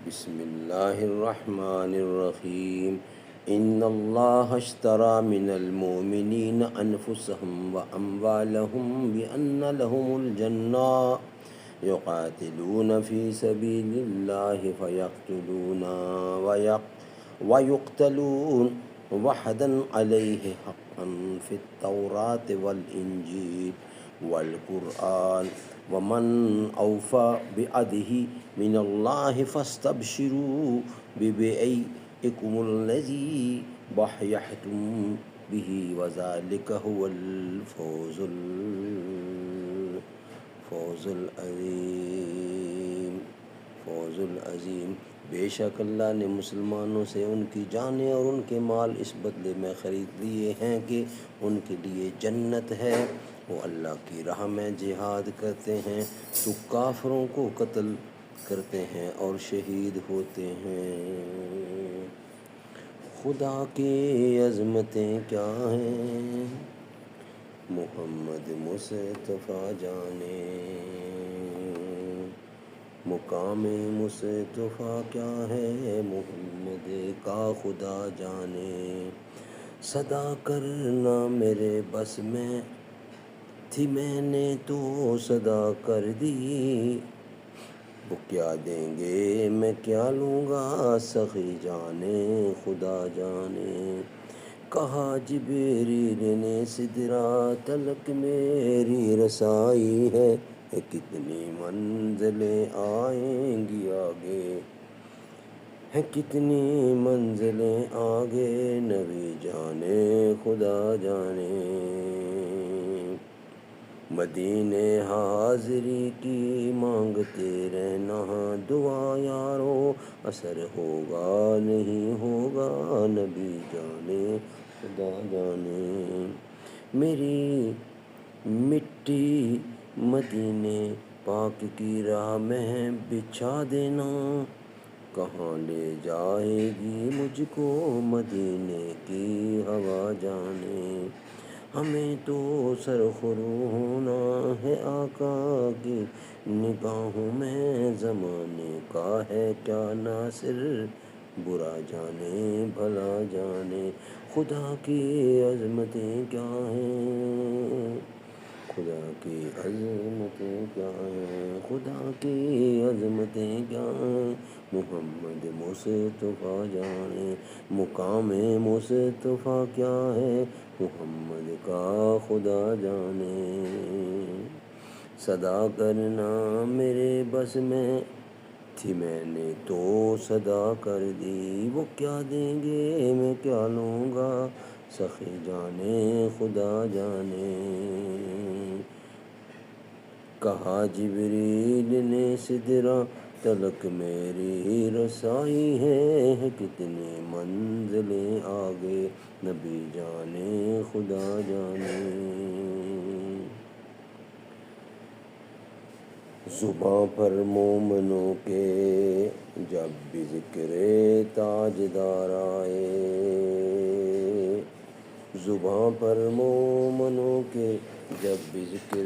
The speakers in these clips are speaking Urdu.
بسم اللہ الرحمن الرحیم ان اللہ اشترى من المؤمنین انفسهم واموالهم بان لهم الجنة يقاتلون في سبيل الله فيقتلون ويقتلون وحدا عليه حقا في التوراة والإنجيل والقرآن ومن أوفى بعهده من الله فاستبشروا ببيعكم الذي بايعتم به وذلك هو فوز العظیم۔ بے شک اللہ نے مسلمانوں سے ان کی جانیں اور ان کے مال اس بدلے میں خرید لیے ہیں کہ ان کے لیے جنت ہے، وہ اللہ کی راہ میں جہاد کرتے ہیں تو کافروں کو قتل کرتے ہیں اور شہید ہوتے ہیں۔ خدا کی عظمتیں کیا ہیں محمد مصطفیٰ جانے، مقام مصطفیٰ کیا ہے محمد کا خدا جانے۔ صدا کرنا میرے بس میں تھی میں نے تو صدا کر دی، وہ کیا دیں گے میں کیا لوں گا سخی جانے خدا جانے۔ کہا جبریل نے سدرا تلک میری رسائی ہے، کتنی منزلیں آئیں گی آگے، کتنی منزلیں آگے نبی جانے خدا جانے۔ مدینے حاضری کی مانگتے رہنا دعا یارو، اثر ہوگا نہیں ہوگا نبی جانے خدا جانے۔ میری مٹی مدینے پاک کی راہ میں بچھا دینا، کہاں لے جائے گی مجھ کو مدینے کی ہوا جانے۔ ہمیں تو سرخرو ہونا ہے آقا کی نگاہوں میں، زمانے کا ہے کیا ناصر برا جانے بھلا جانے۔ خدا کی عظمتیں کیا ہیں، خدا کی عظمتیں کیا ہیں، خدا کی عظمتیں کیا ہیں محمد مصطفیٰ جانے۔ مقام مصطفیٰ کیا ہے محمد کا خدا جانے۔ صدا کرنا میرے بس میں تھی میں نے تو صدا کر دی، وہ کیا دیں گے میں کیا لوں گا سخی جانے خدا جانے۔ کہا جبریل نے سدرا تلک میری رسائی ہے، کتنی منزلیں آگے نبی جانے خدا جانے۔ زباں پر مومنوں کے جب بھی ذکر تاجدار آئے، زباں پر مومنوں کے جب بھی ذکر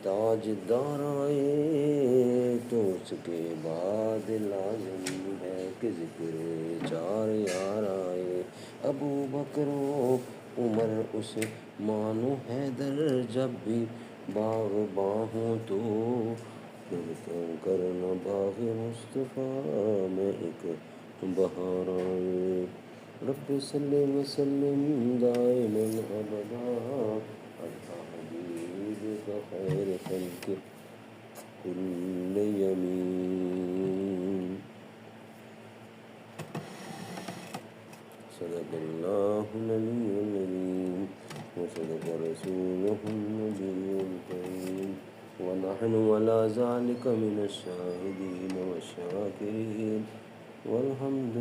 تاجدار آئے، تو اس کے بعد لازم ہے کہ ذکر چار یار آئے۔ ابو بکر و عمر عثمان و حیدر جب بھی باغباں ہوں تو کیوں کرنا باغ مصطفیٰ میں ایک بہار آئے۔ رب صلی وسلم دائما ابدا علی حبیبک خیر خلق کل یمین۔ صدق اللہ العلی العظیم وصدق رسولہ النبی الکریم، ونحن على ذلك من الشاهدين والشاكرين والحمد